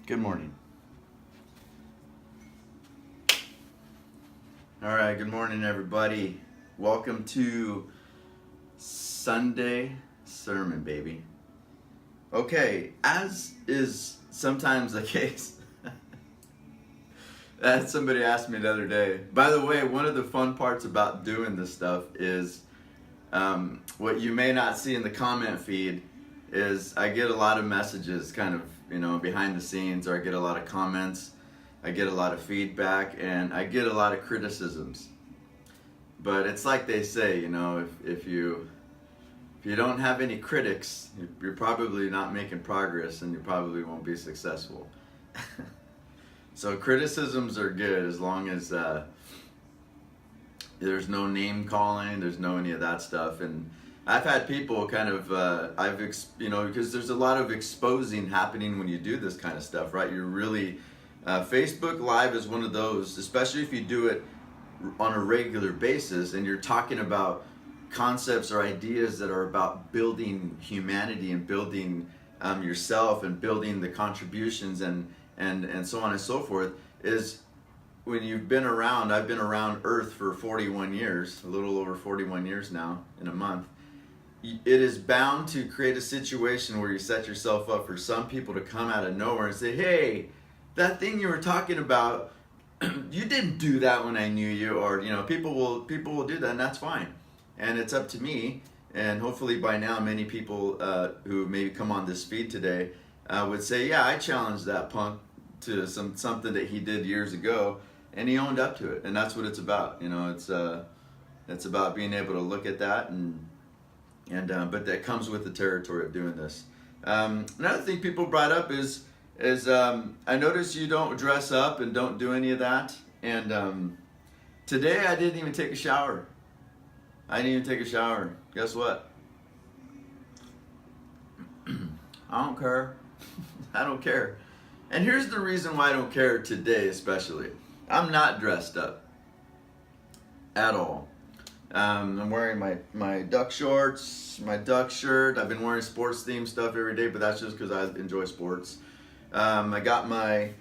Good morning. All right, good morning, everybody. Welcome to Sunday sermon, baby. Okay, as is sometimes the case, that somebody asked me the other day. By the way, one of the fun parts about doing this stuff is what you may not see in the comment feed is I get a lot of messages kind of, behind the scenes, or I get a lot of comments, I get a lot of feedback, and I get a lot of criticisms. But it's like they say, if you don't have any critics, you're probably not making progress, and you probably won't be successful. So criticisms are good as long as there's no name calling, there's no any of that stuff. And I've had people kind of, because there's a lot of exposing happening when you do this kind of stuff, right? You're really, Facebook Live is one of those, especially if you do it on a regular basis and you're talking about concepts or ideas that are about building humanity and building yourself and building the contributions and so on and so forth, is when you've been around. I've been around Earth for 41 years, a little over 41 years now in a month. It is bound to create a situation where you set yourself up for some people to come out of nowhere and say, hey, that thing you were talking about, you didn't do that when I knew you, or people will do that, and that's fine. And it's up to me, and hopefully by now many people who maybe come on this feed today would say, yeah, I challenged that punk to something that he did years ago, and he owned up to it. And that's what it's about. It's about being able to look at that, but that comes with the territory of doing this. Another thing people brought up is I noticed you don't dress up and don't do any of that. And today I didn't even take a shower. Guess what? I don't care. I don't care. And here's the reason why I don't care today, especially. I'm not dressed up at all. I'm wearing my duck shorts, my duck shirt. I've been wearing sports themed stuff every day, but that's just because I enjoy sports. I got my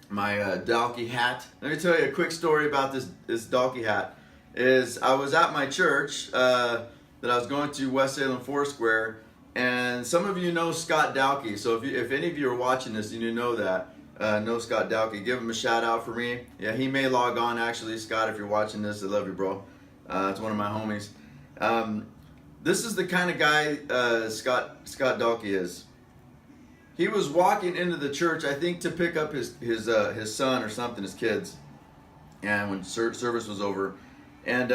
Dalkey hat. Let me tell you a quick story about this Dalkey hat. I was at my church that I was going to, West Salem Foursquare, and some of you know Scott Dalkey. So if any of you are watching this and you know Scott Dalkey, give him a shout out for me. Yeah, he may log on actually. Scott, if you're watching this, I love you, bro. It's one of my homies. This is the kind of guy Scott Dalkey is. He was walking into the church, I think, to pick up his son or something, his kids. And when service was over, and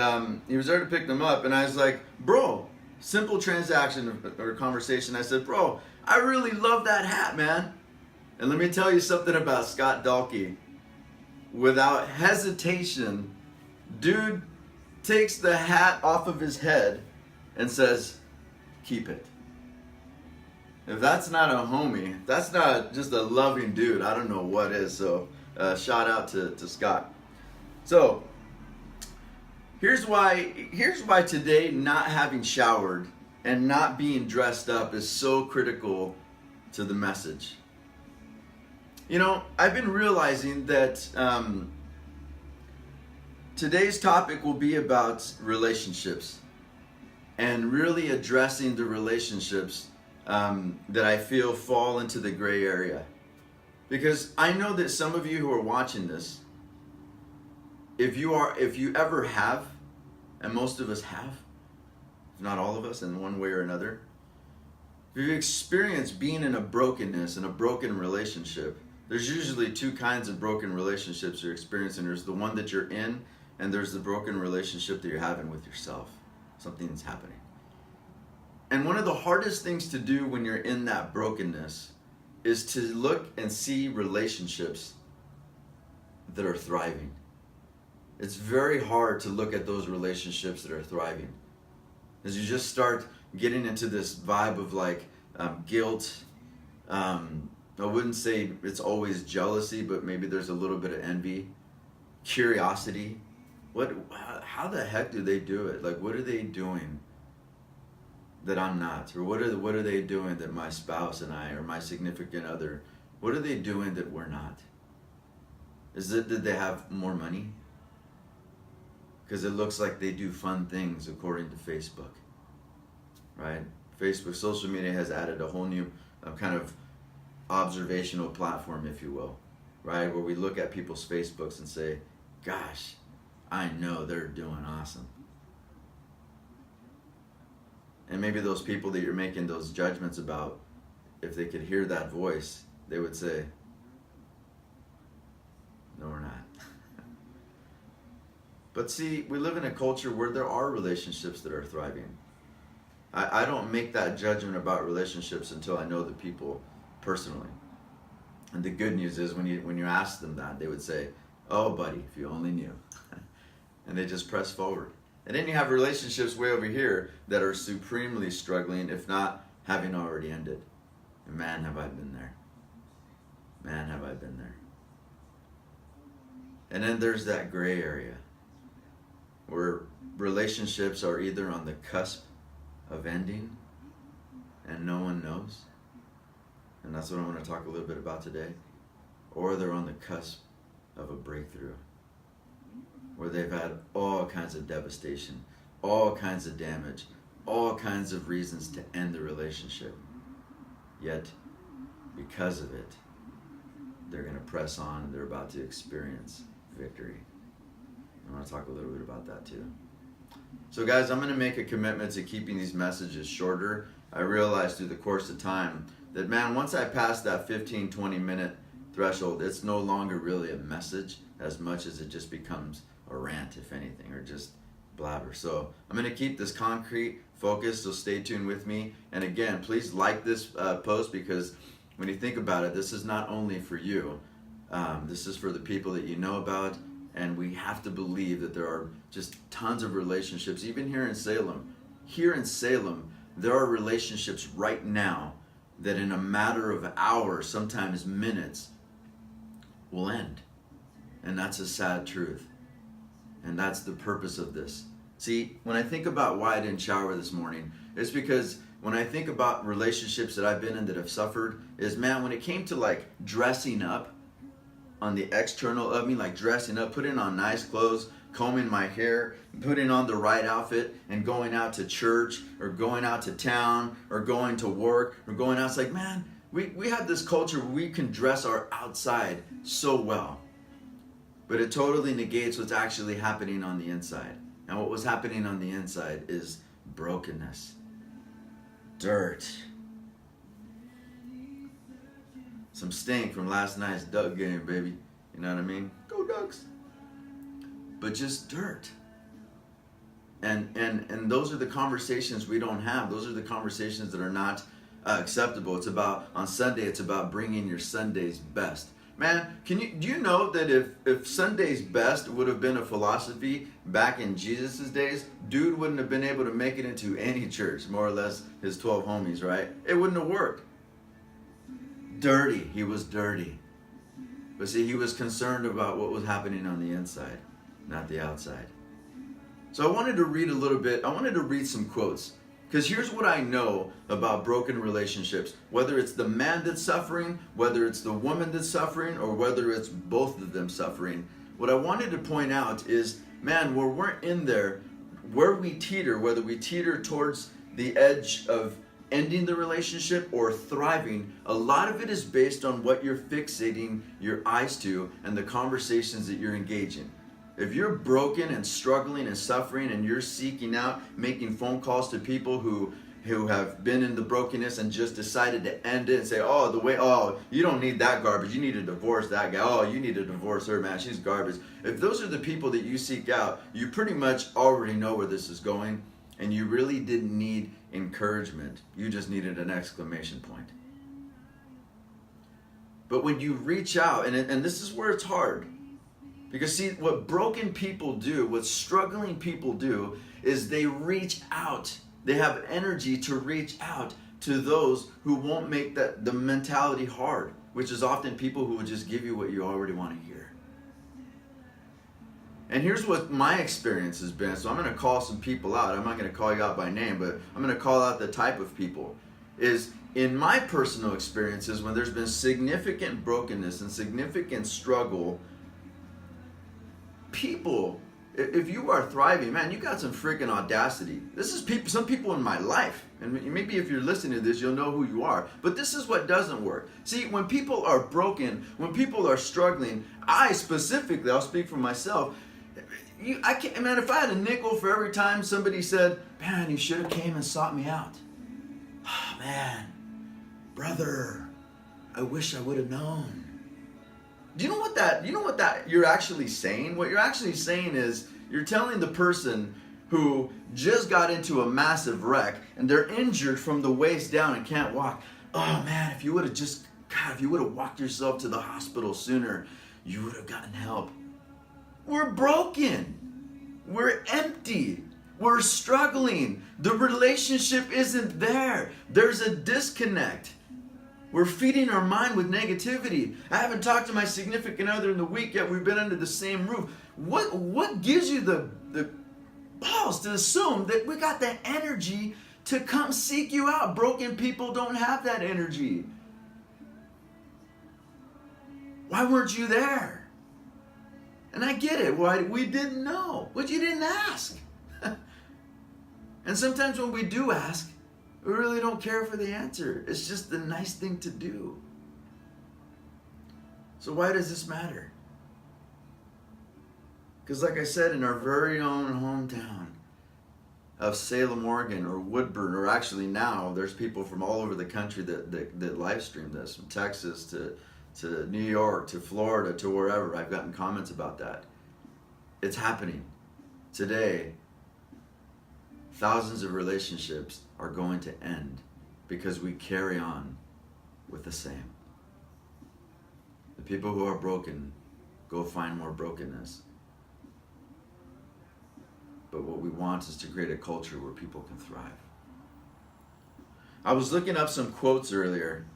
he was there to pick them up, and I was like, bro, simple transaction or conversation. I said, bro, I really love that hat, man. And let me tell you something about Scott Dalkey. Without hesitation, dude takes the hat off of his head and says, keep it. If that's not a homie, that's not just a loving dude, I don't know what is. So shout out to Scott. So here's why today not having showered and not being dressed up is so critical to the message. I've been realizing that today's topic will be about relationships, and really addressing the relationships that I feel fall into the gray area. Because I know that some of you who are watching this, if you ever have, and most of us have, if not all of us in one way or another, if you've experienced being in a brokenness, in a broken relationship, there's usually two kinds of broken relationships you're experiencing. There's the one that you're in, and there's the broken relationship that you're having with yourself. Something's happening. And one of the hardest things to do when you're in that brokenness is to look and see relationships that are thriving. It's very hard to look at those relationships that are thriving, as you just start getting into this vibe of like guilt. I wouldn't say it's always jealousy, but maybe there's a little bit of envy, curiosity. How the heck do they do it? Like, what are they doing that I'm not? Or what are they doing that my spouse and I, or my significant other, what are they doing that we're not? Is it that they have more money? Because it looks like they do fun things according to Facebook, right? Facebook, social media has added a whole new kind of observational platform, if you will, right? Where we look at people's Facebooks and say, gosh, I know they're doing awesome. And maybe those people that you're making those judgments about, if they could hear that voice, they would say, no, we're not. But see, we live in a culture where there are relationships that are thriving. I don't make that judgment about relationships until I know the people personally. And the good news is when you ask them that, they would say, oh buddy, if you only knew. And they just press forward. And then you have relationships way over here that are supremely struggling, if not having already ended. And man, have I been there. Man, have I been there. And then there's that gray area where relationships are either on the cusp of ending and no one knows. And that's what I want to talk a little bit about today. Or they're on the cusp of a breakthrough, where they've had all kinds of devastation, all kinds of damage, all kinds of reasons to end the relationship. Yet, because of it, they're going to press on and they're about to experience victory. I want to talk a little bit about that too. So guys, I'm going to make a commitment to keeping these messages shorter. I realized through the course of time that, man, once I pass that 15, 20 minute threshold, it's no longer really a message as much as it just becomes a rant, if anything, or just blabber. So I'm going to keep this concrete focus, so stay tuned with me. And again, please like this post, because when you think about it, this is not only for you, this is for the people that you know about. And we have to believe that there are just tons of relationships, even here in Salem. Here in Salem, there are relationships right now that in a matter of hours, sometimes minutes, will end. And that's a sad truth. And that's the purpose of this. See, when I think about why I didn't shower this morning, it's because when I think about relationships that I've been in that have suffered, is, man, when it came to like dressing up on the external of me, like dressing up, putting on nice clothes, combing my hair, putting on the right outfit, and going out to church, or going out to town, or going to work, or going out, it's like, man, we have this culture where we can dress our outside so well. But it totally negates what's actually happening on the inside. And what was happening on the inside is brokenness, dirt, some stink from last night's Duck game, baby. You know what I mean? Go Ducks. But just dirt. And those are the conversations we don't have. Those are the conversations that are not acceptable. It's about, on Sunday, it's about bringing your Sunday's best. Man, do you know that if Sunday's best would have been a philosophy back in Jesus' days, dude wouldn't have been able to make it into any church, more or less his 12 homies, right? It wouldn't have worked. Dirty. He was dirty. But see, he was concerned about what was happening on the inside, not the outside. So I wanted to read a little bit. I wanted to read some quotes. Because here's what I know about broken relationships. Whether it's the man that's suffering, whether it's the woman that's suffering, or whether it's both of them suffering. What I wanted to point out is, man, where we're in there, where we teeter, whether we teeter towards the edge of ending the relationship or thriving, a lot of it is based on what you're fixating your eyes to and the conversations that you're engaging. If you're broken and struggling and suffering and you're seeking out, making phone calls to people who who have been in the brokenness and just decided to end it and say, you don't need that garbage. You need to divorce that guy. Oh, you need to divorce her, man. She's garbage. If those are the people that you seek out, you pretty much already know where this is going, and you really didn't need encouragement. You just needed an exclamation point. But when you reach out, and this is where it's hard, because see, what broken people do, what struggling people do, is they reach out. They have energy to reach out to those who won't make the mentality hard, which is often people who will just give you what you already want to hear. And here's what my experience has been. So I'm going to call some people out. I'm not going to call you out by name, but I'm going to call out the type of people. Is in my personal experiences, when there's been significant brokenness and significant struggle, people, if you are thriving, man, you got some freaking audacity. This is some people in my life, and maybe if you're listening to this, you'll know who you are. But this is what doesn't work. See, when people are broken, when people are struggling, I specifically, I'll speak for myself, I can't, man, if I had a nickel for every time somebody said, man, you should have came and sought me out. Oh, man, brother, I wish I would have known. Do you know what that you're actually saying? What you're actually saying is you're telling the person who just got into a massive wreck and they're injured from the waist down and can't walk. Oh man, if you would have walked yourself to the hospital sooner, you would have gotten help. We're broken. We're empty. We're struggling. The relationship isn't there. There's a disconnect. We're feeding our mind with negativity. I haven't talked to my significant other in the week yet. We've been under the same roof. What gives you the balls to assume that we got the energy to come seek you out? Broken people don't have that energy. Why weren't you there? And I get it. Why we didn't know. But you didn't ask. And sometimes when we do ask, we really don't care for the answer. It's just the nice thing to do. So why does this matter? Because like I said, in our very own hometown of Salem, Oregon, or Woodburn, or actually now there's people from all over the country that live stream this, from Texas to New York to Florida to wherever. I've gotten comments about that. It's happening. Today, thousands of relationships are going to end because we carry on with the same. The people who are broken go find more brokenness. But what we want is to create a culture where people can thrive. I was looking up some quotes earlier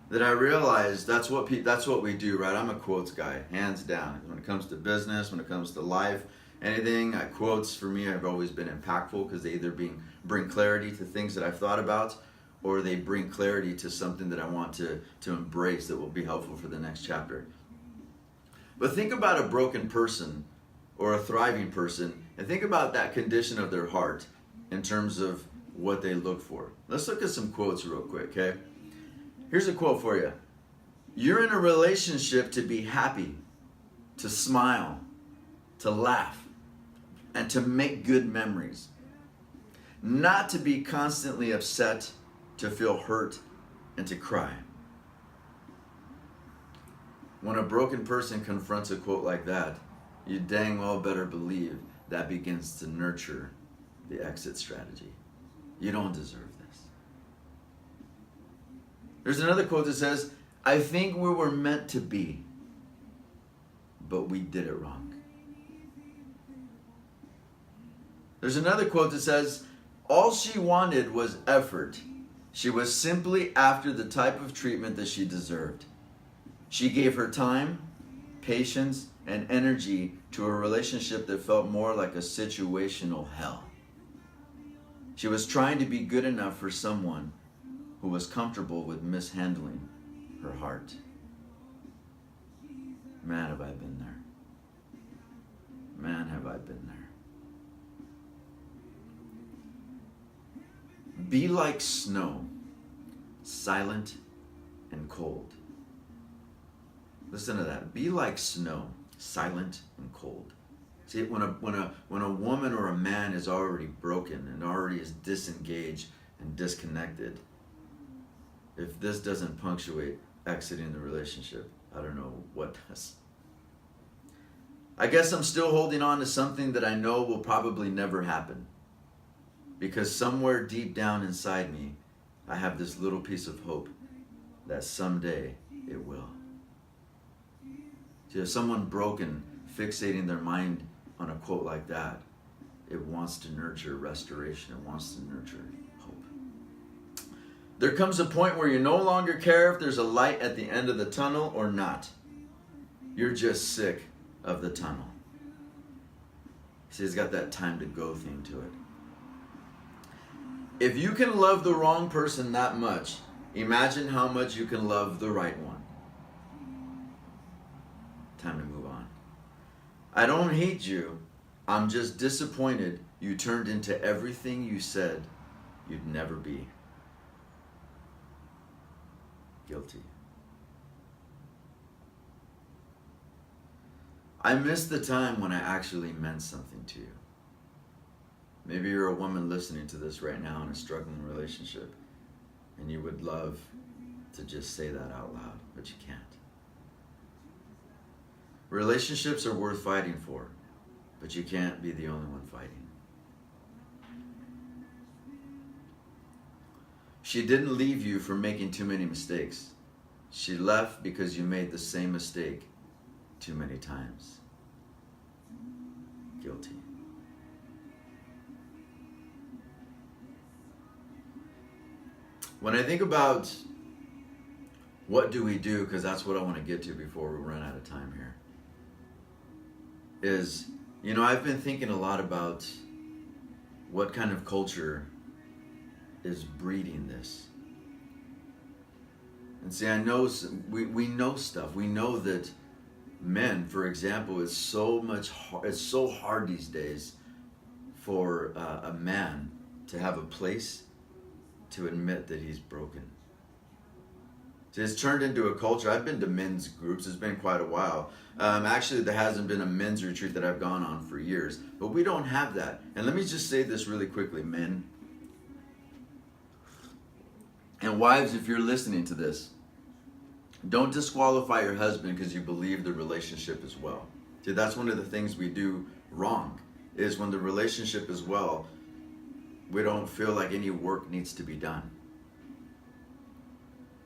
that I realized that's what we do, right? I'm a quotes guy, hands down. When it comes to business, when it comes to life, anything, quotes for me have always been impactful because they either bring clarity to things that I've thought about, or they bring clarity to something that I want to embrace that will be helpful for the next chapter. But think about a broken person or a thriving person, and think about that condition of their heart in terms of what they look for. Let's look at some quotes real quick, okay? Here's a quote for you. You're in a relationship to be happy, to smile, to laugh, and to make good memories. Not to be constantly upset, to feel hurt, and to cry. When a broken person confronts a quote like that, you dang well better believe that begins to nurture the exit strategy. You don't deserve this. There's another quote that says, I think we were meant to be, but we did it wrong. There's another quote that says, all she wanted was effort. She was simply after the type of treatment that she deserved. She gave her time, patience, and energy to a relationship that felt more like a situational hell. She was trying to be good enough for someone who was comfortable with mishandling her heart. Man, have I been there. Man, have I been there. Be like snow, silent and cold. Listen to that. Be like snow, silent and cold. See, when a woman or a man is already broken and already is disengaged and disconnected, if this doesn't punctuate exiting the relationship, I don't know what does. I guess I'm still holding on to something that I know will probably never happen. Because somewhere deep down inside me, I have this little piece of hope that someday it will. See, if someone broken, fixating their mind on a quote like that, it wants to nurture restoration. It wants to nurture hope. There comes a point where you no longer care if there's a light at the end of the tunnel or not. You're just sick of the tunnel. See, it's got that time to go thing to it. If you can love the wrong person that much, imagine how much you can love the right one. Time to move on. I don't hate you. I'm just disappointed you turned into everything you said you'd never be. Guilty. I miss the time when I actually meant something to you. Maybe you're a woman listening to this right now in a struggling relationship, and you would love to just say that out loud, but you can't. Relationships are worth fighting for, but you can't be the only one fighting. She didn't leave you for making too many mistakes. She left because you made the same mistake too many times. Guilty. When I think about what do we do, because that's what I want to get to before we run out of time here, is, I've been thinking a lot about what kind of culture is breeding this. And see, I know we know stuff. We know that men, for example, it's so hard these days for a man to have a place to admit that he's broken. So it's turned into a culture. I've been to men's groups. It's been quite a while. Actually, there hasn't been a men's retreat that I've gone on for years. But we don't have that. And let me just say this really quickly, men. And wives, if you're listening to this, don't disqualify your husband because you believe the relationship is well. See, that's one of the things we do wrong, is when the relationship is well, we don't feel like any work needs to be done.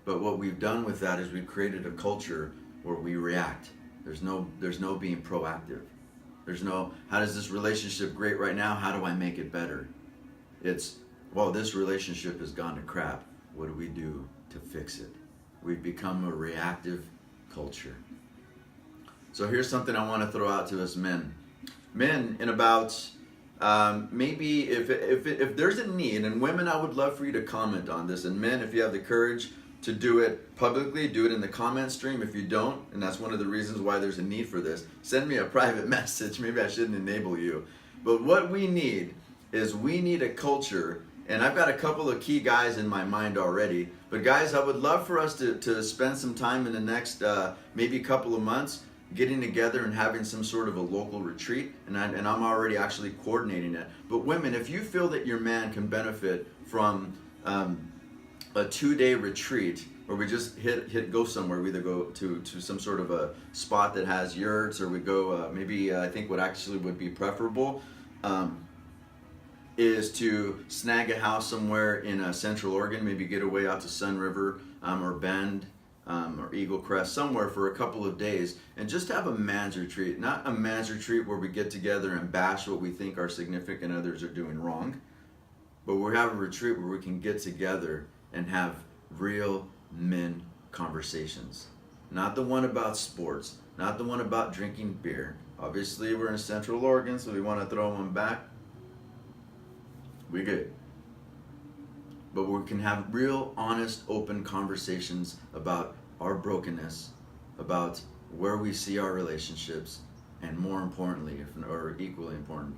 But what we've done with that is we've created a culture where we react. There's no being proactive. There's no, how does this relationship great right now? How do I make it better? It's, well, this relationship has gone to crap. What do we do to fix it? We've become a reactive culture. So here's something I want to throw out to us men. Men, in about maybe if there's a need, and women, I would love for you to comment on this, and men, if you have the courage to do it publicly, do it in the comment stream. If you don't, and that's one of the reasons why there's a need for this, send me a private message. Maybe I shouldn't enable you. But what we need is we need a culture, and I've got a couple of key guys in my mind already, but guys, I would love for us to spend some time in the next maybe couple of months getting together and having some sort of a local retreat, and I'm already actually coordinating it. But women, if you feel that your man can benefit from a 2-day retreat where we just go somewhere, we either go to some sort of a spot that has yurts, or we go maybe I think what actually would be preferable is to snag a house somewhere in Central Oregon, maybe get away out to Sun River or Bend or Eagle Crest, somewhere for a couple of days, and just have a man's retreat. Not a man's retreat where we get together and bash what we think our significant others are doing wrong, but we have a retreat where we can get together and have real men conversations. Not the one about sports, not the one about drinking beer. Obviously, we're in Central Oregon, so we want to throw one back. We good. But we can have real, honest, open conversations about our brokenness, about where we see our relationships, and more importantly, or equally important,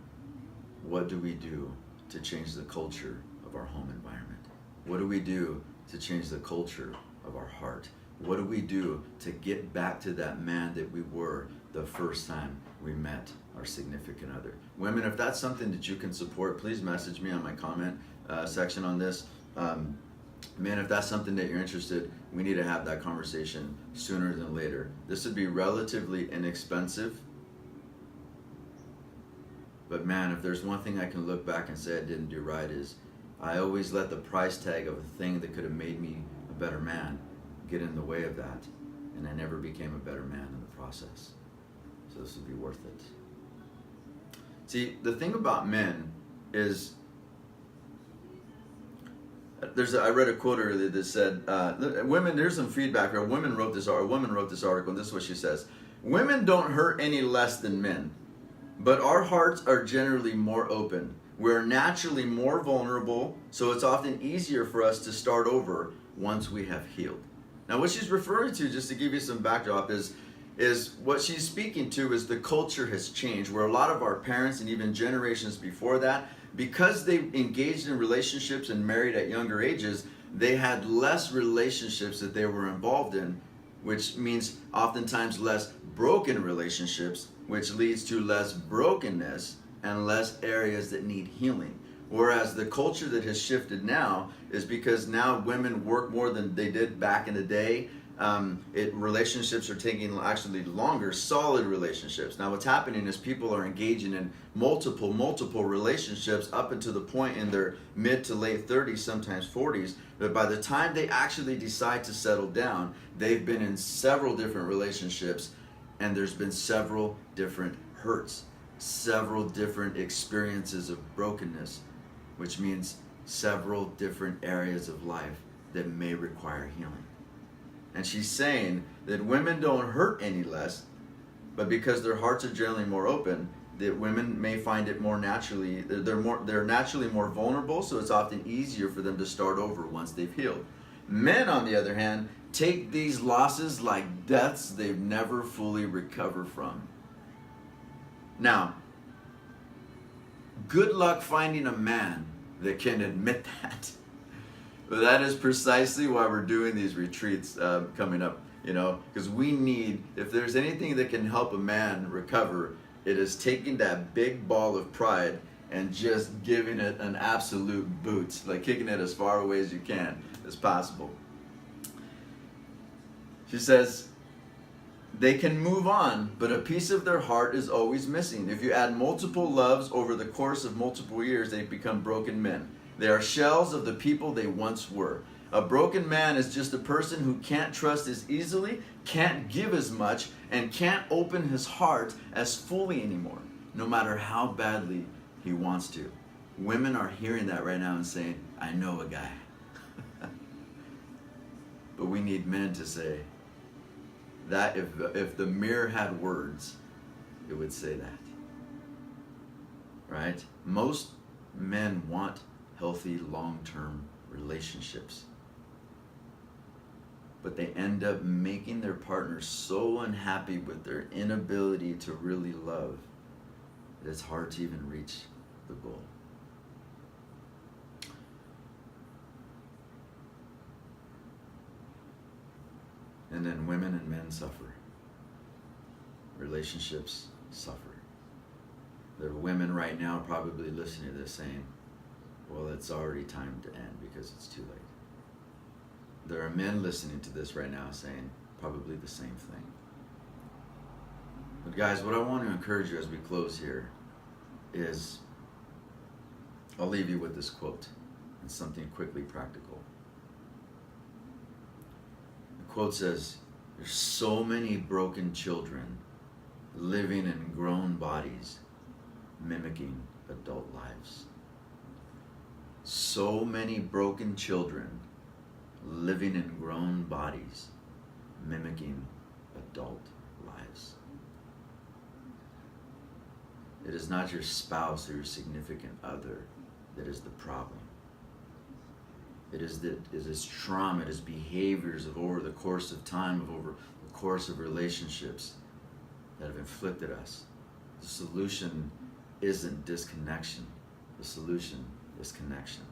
what do we do to change the culture of our home environment? What do we do to change the culture of our heart? What do we do to get back to that man that we were the first time we met our significant other. Women, if that's something that you can support, please message me on my comment section on this. Men, if that's something that you're interested, we need to have that conversation sooner than later. This would be relatively inexpensive. But man, if there's one thing I can look back and say I didn't do right, is I always let the price tag of a thing that could have made me a better man get in the way of that. And I never became a better man in the process. So this would be worth it. See, the thing about men is, I read a quote earlier that said, women, there's some feedback here. A woman wrote this article, and this is what she says. Women don't hurt any less than men, but our hearts are generally more open. We're naturally more vulnerable, so it's often easier for us to start over once we have healed. Now, what she's referring to, just to give you some backdrop, is what she's speaking to is the culture has changed, where a lot of our parents and even generations before that, because they engaged in relationships and married at younger ages, they had less relationships that they were involved in, which means oftentimes less broken relationships, which leads to less brokenness and less areas that need healing. Whereas the culture that has shifted now is because now women work more than they did back in the day. Relationships are taking actually longer, solid relationships. Now what's happening is people are engaging in multiple relationships up until the point in their mid to late 30s, sometimes 40s, but by the time they actually decide to settle down, they've been in several different relationships, and there's been several different hurts, several different experiences of brokenness, which means several different areas of life that may require healing. And she's saying that women don't hurt any less, but because their hearts are generally more open, that women may find it more naturally, they're naturally more vulnerable, so it's often easier for them to start over once they've healed. Men, on the other hand, take these losses like deaths they've never fully recovered from. Now, good luck finding a man that can admit that. But that is precisely why we're doing these retreats coming up, because we need, if there's anything that can help a man recover, it is taking that big ball of pride and just giving it an absolute boot, like kicking it as far away as you can, as possible. She says, they can move on, but a piece of their heart is always missing. If you add multiple loves over the course of multiple years, they become broken men. They are shells of the people they once were. A broken man is just a person who can't trust as easily, can't give as much, and can't open his heart as fully anymore, no matter how badly he wants to. Women are hearing that right now and saying, I know a guy. But we need men to say that if the mirror had words, it would say that. Right? Most men want healthy long-term relationships, but they end up making their partner so unhappy with their inability to really love that it's hard to even reach the goal. And then women and men suffer. Relationships suffer. There are women right now probably listening to this saying, well, it's already time to end because it's too late. There are men listening to this right now saying probably the same thing. But guys, what I want to encourage you as we close here is, I'll leave you with this quote and something quickly practical. The quote says, there's so many broken children living in grown bodies mimicking adult lives. So many broken children living in grown bodies mimicking adult lives. It is not your spouse or your significant other that is the problem. It is trauma, it is behaviors of over the course of time, of over the course of relationships that have inflicted us. The solution isn't disconnection. The solution is connection.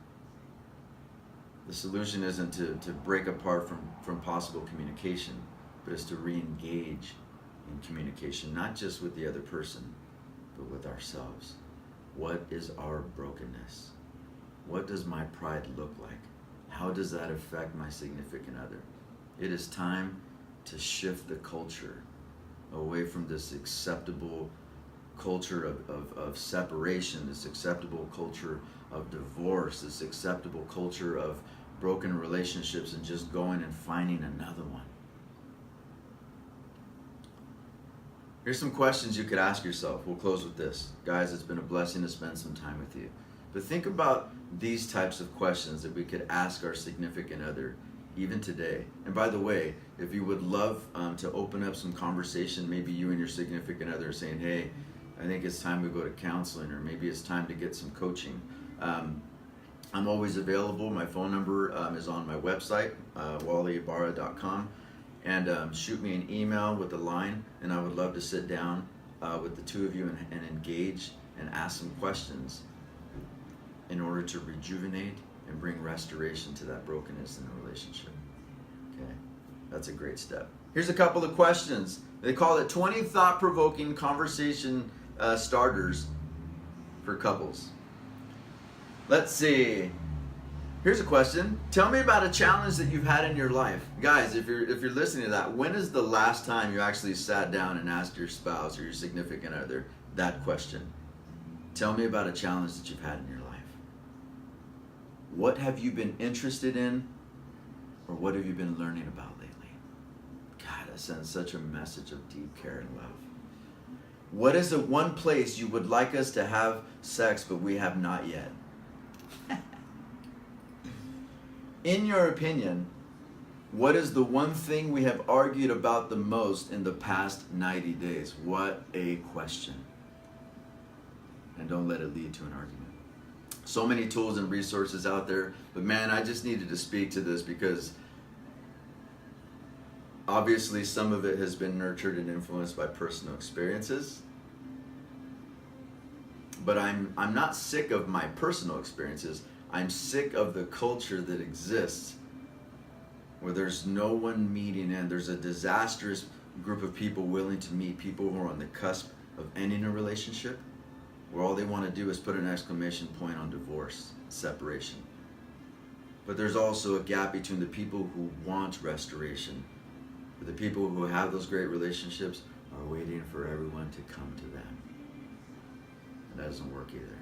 The solution isn't to break apart from possible communication, but is to re-engage in communication, not just with the other person, but with ourselves. What is our brokenness? What does my pride look like? How does that affect my significant other? It is time to shift the culture away from this acceptable culture of separation, this acceptable culture of divorce, this acceptable culture of broken relationships, and just going and finding another one. Here's some questions you could ask yourself. We'll close with this. Guys, it's been a blessing to spend some time with you. But think about these types of questions that we could ask our significant other even today. And by the way, if you would love to open up some conversation, maybe you and your significant other are saying, hey, I think it's time we go to counseling, or maybe it's time to get some coaching. I'm always available. My phone number is on my website, wallybarra.com. And shoot me an email with the line, and I would love to sit down with the two of you and engage and ask some questions in order to rejuvenate and bring restoration to that brokenness in the relationship. Okay, that's a great step. Here's a couple of questions. They call it 20 thought-provoking conversation starters for couples. Let's see. Here's a question. Tell me about a challenge that you've had in your life. Guys, if you're listening to that, when is the last time you actually sat down and asked your spouse or your significant other that question? Tell me about a challenge that you've had in your life. What have you been interested in, or what have you been learning about lately? God, that sends such a message of deep care and love. What is the one place you would like us to have sex but we have not yet? In your opinion, what is the one thing we have argued about the most in the past 90 days? What a question. And don't let it lead to an argument. So many tools and resources out there, but man, I just needed to speak to this because obviously some of it has been nurtured and influenced by personal experiences. But I'm not sick of my personal experiences. I'm sick of the culture that exists where there's no one meeting in. There's a disastrous group of people willing to meet people who are on the cusp of ending a relationship, where all they want to do is put an exclamation point on divorce, separation. But there's also a gap between the people who want restoration, but the people who have those great relationships are waiting for everyone to come to them. And that doesn't work either.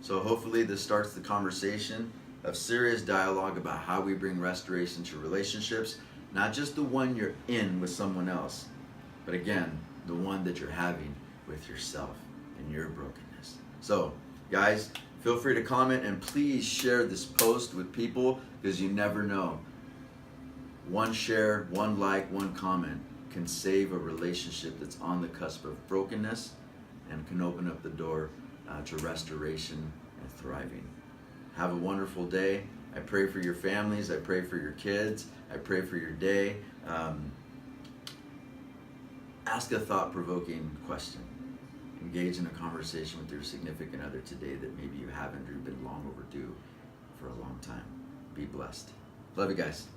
So hopefully this starts the conversation of serious dialogue about how we bring restoration to relationships, not just the one you're in with someone else, but again, the one that you're having with yourself and your brokenness. So guys, feel free to comment and please share this post with people, because you never know. One share, one like, one comment can save a relationship that's on the cusp of brokenness and can open up the door to restoration and thriving. Have a wonderful day. I pray for your families. I pray for your kids. I pray for your day. Ask a thought-provoking question. Engage in a conversation with your significant other today that maybe you haven't or you've been long overdue for a long time. Be blessed. Love you guys.